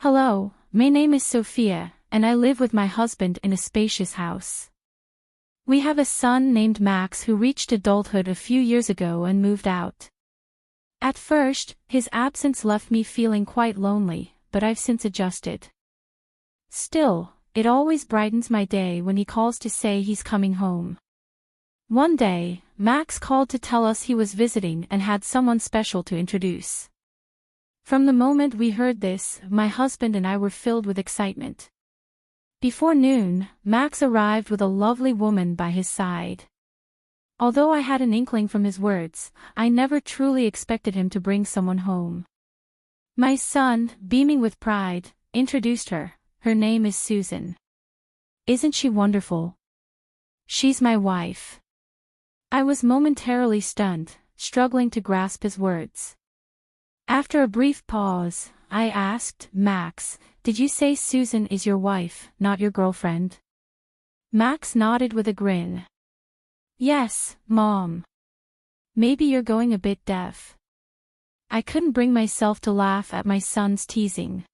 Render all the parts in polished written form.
Hello, my name is Sophia, and I live with my husband in a spacious house. We have a son named Max who reached adulthood a few years ago and moved out. At first, his absence left me feeling quite lonely, but I've since adjusted. Still, it always brightens my day when he calls to say he's coming home. One day, Max called to tell us he was visiting and had someone special to introduce. From the moment we heard this, my husband and I were filled with excitement. Before noon, Max arrived with a lovely woman by his side. Although I had an inkling from his words, I never truly expected him to bring someone home. My son, beaming with pride, introduced her. Her name is Susan. Isn't she wonderful? She's my wife. I was momentarily stunned, struggling to grasp his words. After a brief pause, I asked, Max, did you say Susan is your wife, not your girlfriend? Max nodded with a grin. Yes, Mom. Maybe you're going a bit deaf. I couldn't bring myself to laugh at my son's teasing.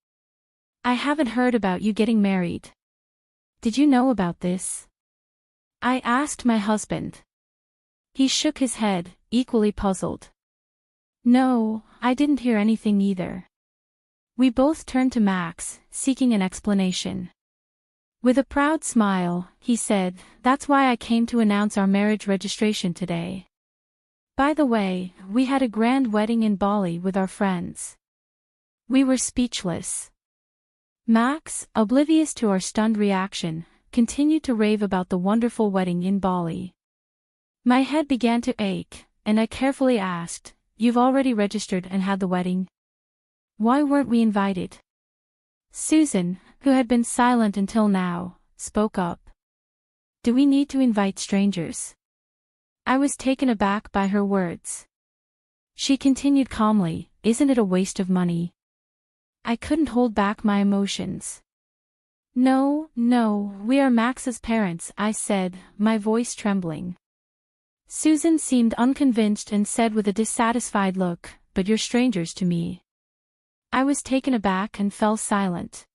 I haven't heard about you getting married. Did you know about this? I asked my husband. He shook his head, equally puzzled. No, I didn't hear anything either. We both turned to Max, seeking an explanation. With a proud smile, he said, that's why I came to announce our marriage registration today. By the way, we had a grand wedding in Bali with our friends. We were speechless. Max, oblivious to our stunned reaction, continued to rave about the wonderful wedding in Bali. My head began to ache, and I carefully asked, You've already registered and had the wedding? Why weren't we invited? Susan, who had been silent until now, spoke up. Do we need to invite strangers? I was taken aback by her words. She continued calmly, Isn't it a waste of money? I couldn't hold back my emotions. No, we are Max's parents, I said, my voice trembling. Susan seemed unconvinced and said with a dissatisfied look, But you're strangers to me. I was taken aback and fell silent.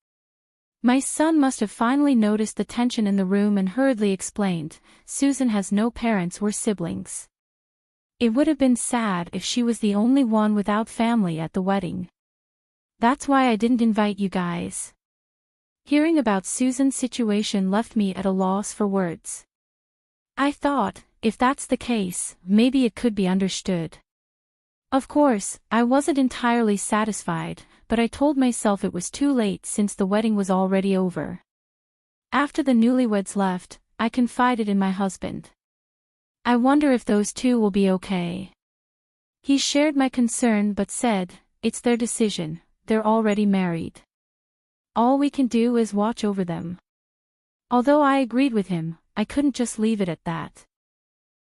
My son must have finally noticed the tension in the room and hurriedly explained, Susan has no parents or siblings. It would have been sad if she was the only one without family at the wedding. That's why I didn't invite you guys. Hearing about Susan's situation left me at a loss for words. I thought, if that's the case, maybe it could be understood. Of course, I wasn't entirely satisfied, but I told myself it was too late since the wedding was already over. After the newlyweds left, I confided in my husband. I wonder if those two will be okay. He shared my concern but said, It's their decision, they're already married. All we can do is watch over them. Although I agreed with him, I couldn't just leave it at that.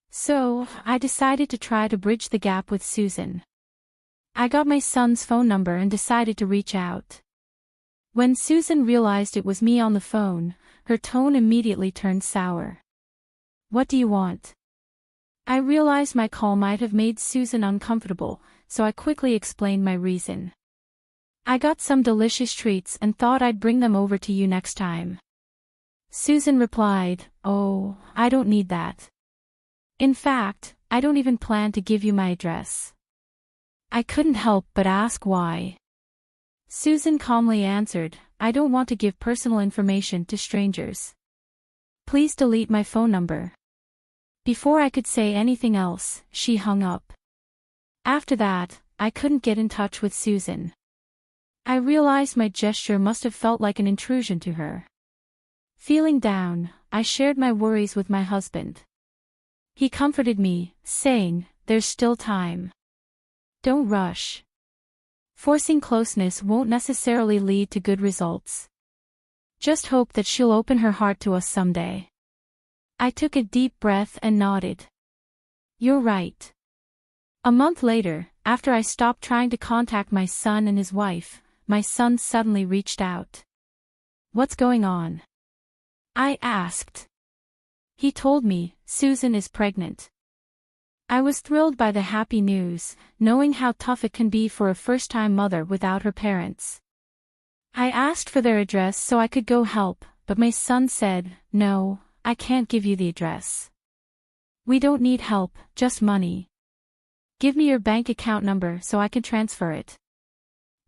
So, I decided to try to bridge the gap with Susan. I got my son's phone number and decided to reach out. When Susan realized it was me on the phone, her tone immediately turned sour. What do you want? I realized my call might have made Susan uncomfortable, so I quickly explained my reason. I got some delicious treats and thought I'd bring them over to you next time. Susan replied, Oh, I don't need that. In fact, I don't even plan to give you my address. I couldn't help but ask why. Susan calmly answered, I don't want to give personal information to strangers. Please delete my phone number. Before I could say anything else, she hung up. After that, I couldn't get in touch with Susan. I realized my gesture must have felt like an intrusion to her. Feeling down, I shared my worries with my husband. He comforted me, saying, There's still time. Don't rush. Forcing closeness won't necessarily lead to good results. Just hope that she'll open her heart to us someday. I took a deep breath and nodded. You're right. A month later, after I stopped trying to contact my son and his wife, my son suddenly reached out. What's going on? I asked. He told me, Susan is pregnant. I was thrilled by the happy news, knowing how tough it can be for a first-time mother without her parents. I asked for their address so I could go help, but my son said, "No, I can't give you the address. We don't need help, just money. Give me your bank account number so I can transfer it."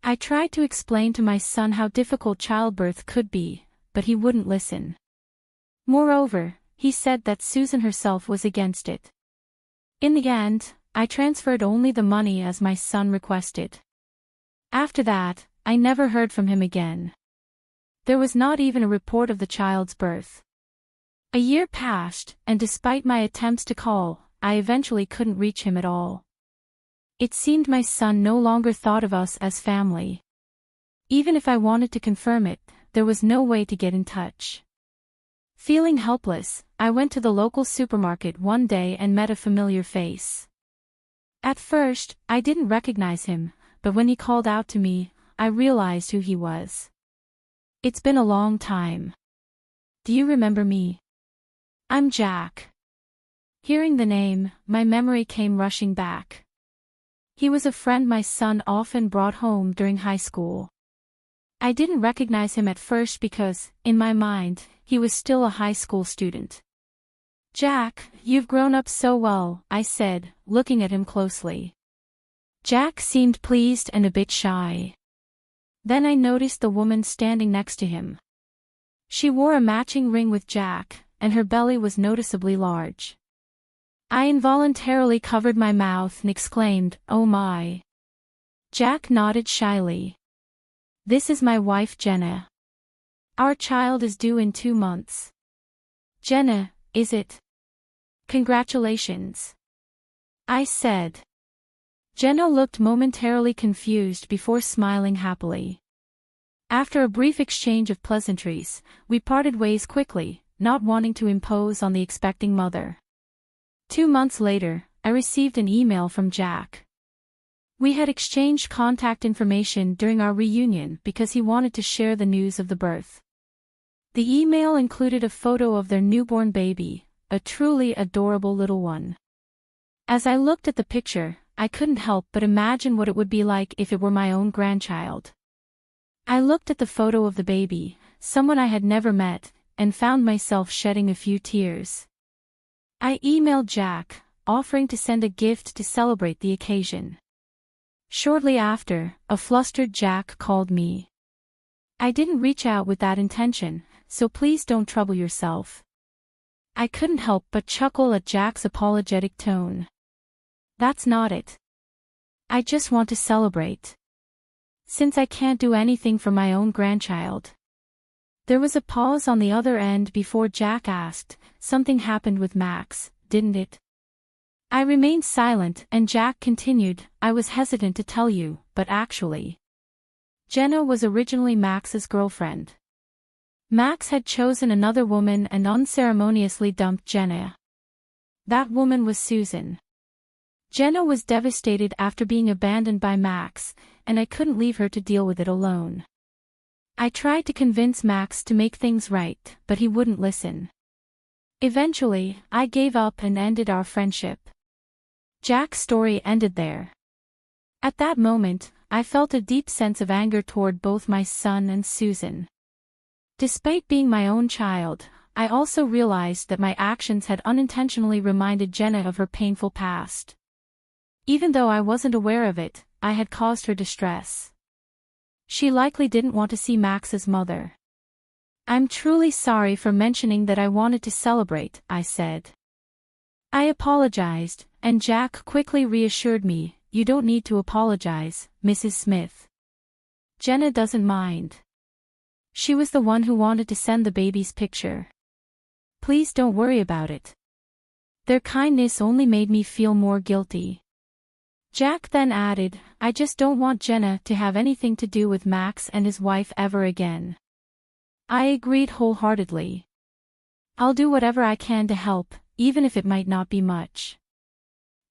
I tried to explain to my son how difficult childbirth could be, but he wouldn't listen. Moreover, he said that Susan herself was against it. In the end, I transferred only the money as my son requested. After that, I never heard from him again. There was not even a report of the child's birth. A year passed, and despite my attempts to call, I eventually couldn't reach him at all. It seemed my son no longer thought of us as family. Even if I wanted to confirm it, there was no way to get in touch. Feeling helpless, I went to the local supermarket one day and met a familiar face. At first, I didn't recognize him, but when he called out to me, I realized who he was. "It's been a long time. Do you remember me? I'm Jack." Hearing the name, my memory came rushing back. He was a friend my son often brought home during high school. I didn't recognize him at first because, in my mind, he was still a high school student. "Jack, you've grown up so well," I said, looking at him closely. Jack seemed pleased and a bit shy. Then I noticed the woman standing next to him. She wore a matching ring with Jack, and her belly was noticeably large. I involuntarily covered my mouth and exclaimed, "Oh my." Jack nodded shyly. "This is my wife Jenna. Our child is due in 2 months. "Jenna, is it? Congratulations," I said. Jenna looked momentarily confused before smiling happily. After a brief exchange of pleasantries, we parted ways quickly, not wanting to impose on the expecting mother. 2 months later, I received an email from Jack. We had exchanged contact information during our reunion because he wanted to share the news of the birth. The email included a photo of their newborn baby, a truly adorable little one. As I looked at the picture, I couldn't help but imagine what it would be like if it were my own grandchild. I looked at the photo of the baby, someone I had never met, and found myself shedding a few tears. I emailed Jack, offering to send a gift to celebrate the occasion. Shortly after, a flustered Jack called me. "I didn't reach out with that intention, so please don't trouble yourself." I couldn't help but chuckle at Jack's apologetic tone. "That's not it. I just want to celebrate. Since I can't do anything for my own grandchild." There was a pause on the other end before Jack asked, "Something happened with Max, didn't it?" I remained silent and Jack continued, "I was hesitant to tell you, but actually, Jenna was originally Max's girlfriend. Max had chosen another woman and unceremoniously dumped Jenna. That woman was Susan. Jenna was devastated after being abandoned by Max, and I couldn't leave her to deal with it alone. I tried to convince Max to make things right, but he wouldn't listen. Eventually, I gave up and ended our friendship." Jack's story ended there. At that moment, I felt a deep sense of anger toward both my son and Susan. Despite being my own child, I also realized that my actions had unintentionally reminded Jenna of her painful past. Even though I wasn't aware of it, I had caused her distress. She likely didn't want to see Max's mother. "I'm truly sorry for mentioning that I wanted to celebrate," I said. I apologized, and Jack quickly reassured me, "You don't need to apologize, Mrs. Smith. Jenna doesn't mind. She was the one who wanted to send the baby's picture. Please don't worry about it." Their kindness only made me feel more guilty. Jack then added, "I just don't want Jenna to have anything to do with Max and his wife ever again." I agreed wholeheartedly. "I'll do whatever I can to help, even if it might not be much."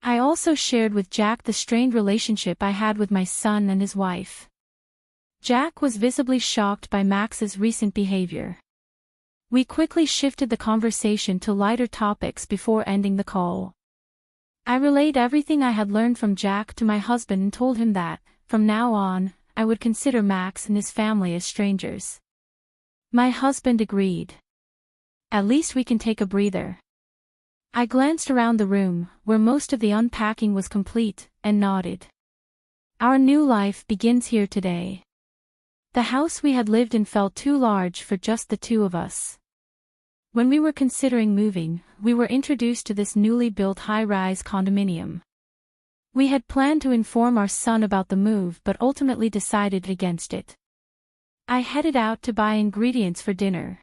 I also shared with Jack the strained relationship I had with my son and his wife. Jack was visibly shocked by Max's recent behavior. We quickly shifted the conversation to lighter topics before ending the call. I relayed everything I had learned from Jack to my husband and told him that, from now on, I would consider Max and his family as strangers. My husband agreed. At least we can take a breather. I glanced around the room, where most of the unpacking was complete, and nodded. Our new life begins here today. The house we had lived in felt too large for just the two of us. When we were considering moving, we were introduced to this newly built high-rise condominium. We had planned to inform our son about the move but ultimately decided against it. I headed out to buy ingredients for dinner.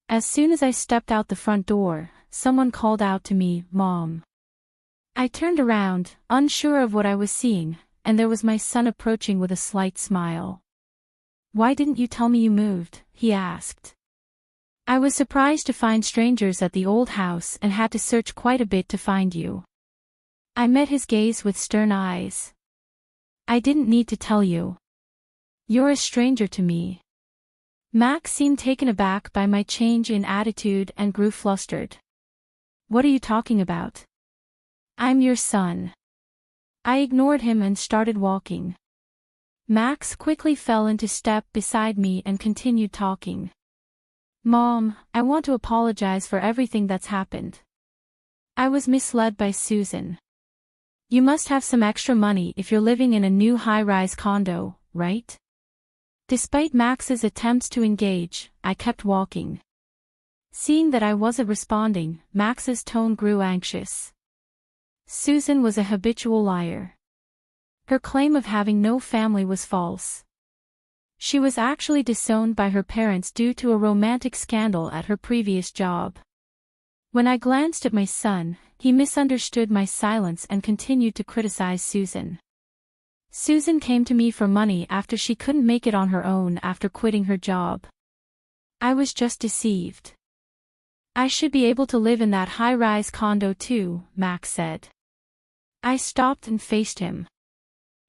As soon as I stepped out the front door, someone called out to me, "Mom." I turned around, unsure of what I was seeing, and there was my son approaching with a slight smile. "Why didn't you tell me you moved?" he asked. "I was surprised to find strangers at the old house and had to search quite a bit to find you." I met his gaze with stern eyes. "I didn't need to tell you. You're a stranger to me." Max seemed taken aback by my change in attitude and grew flustered. "What are you talking about? I'm your son." I ignored him and started walking. Max quickly fell into step beside me and continued talking. "Mom, I want to apologize for everything that's happened. I was misled by Susan. You must have some extra money if you're living in a new high-rise condo, right?" Despite Max's attempts to engage, I kept walking. Seeing that I wasn't responding, Max's tone grew anxious. Susan was a habitual liar. Her claim of having no family was false. She was actually disowned by her parents due to a romantic scandal at her previous job. When I glanced at my son, he misunderstood my silence and continued to criticize Susan. Susan came to me for money after she couldn't make it on her own after quitting her job. I was just deceived. "I should be able to live in that high-rise condo too," Max said. I stopped and faced him.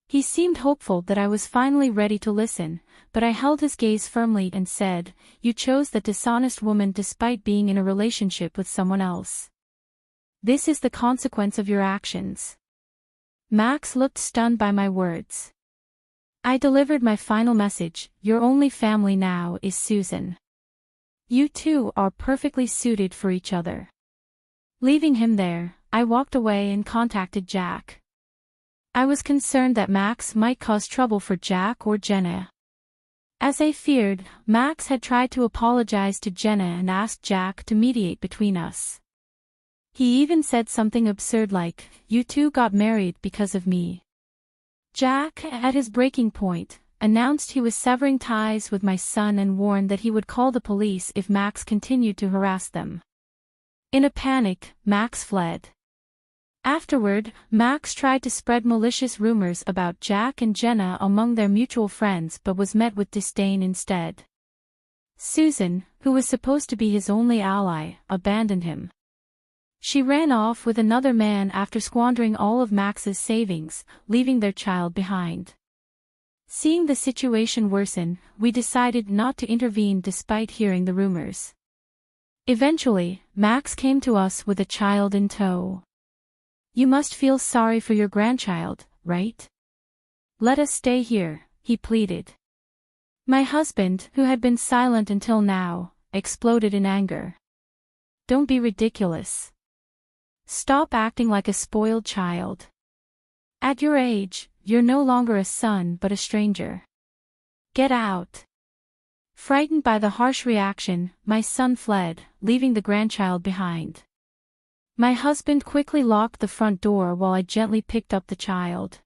He seemed hopeful that I was finally ready to listen, but I held his gaze firmly and said, "You chose that dishonest woman despite being in a relationship with someone else. This is the consequence of your actions." Max looked stunned by my words. I delivered my final message: "Your only family now is Susan. You two are perfectly suited for each other." Leaving him there, I walked away and contacted Jack. I was concerned that Max might cause trouble for Jack or Jenna. As I feared, Max had tried to apologize to Jenna and asked Jack to mediate between us. He even said something absurd like, "You two got married because of me." Jack, at his breaking point, announced he was severing ties with my son and warned that he would call the police if Max continued to harass them. In a panic, Max fled. Afterward, Max tried to spread malicious rumors about Jack and Jenna among their mutual friends but was met with disdain instead. Susan, who was supposed to be his only ally, abandoned him. She ran off with another man after squandering all of Max's savings, leaving their child behind. Seeing the situation worsen, we decided not to intervene despite hearing the rumors. Eventually, Max came to us with a child in tow. "You must feel sorry for your grandchild, right? Let us stay here," he pleaded. My husband, who had been silent until now, exploded in anger. "Don't be ridiculous. Stop acting like a spoiled child. At your age, you're no longer a son but a stranger. Get out." Frightened by the harsh reaction, my son fled, leaving the grandchild behind. My husband quickly locked the front door while I gently picked up the child.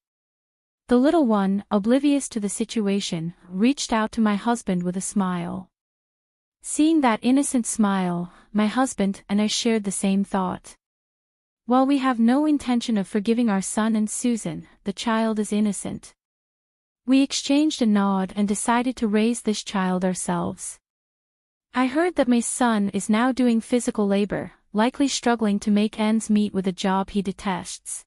The little one, oblivious to the situation, reached out to my husband with a smile. Seeing that innocent smile, my husband and I shared the same thought. While we have no intention of forgiving our son and Susan, the child is innocent. We exchanged a nod and decided to raise this child ourselves. I heard that my son is now doing physical labor, likely struggling to make ends meet with a job he detests.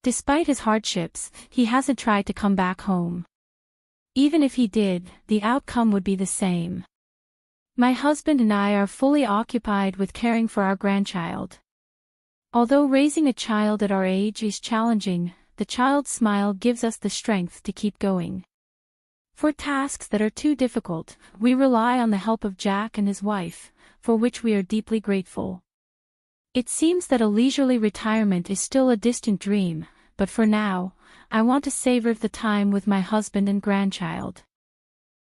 Despite his hardships, he hasn't tried to come back home. Even if he did, the outcome would be the same. My husband and I are fully occupied with caring for our grandchild. Although raising a child at our age is challenging, the child's smile gives us the strength to keep going. For tasks that are too difficult, we rely on the help of Jack and his wife, for which we are deeply grateful. It seems that a leisurely retirement is still a distant dream, but for now, I want to savor the time with my husband and grandchild.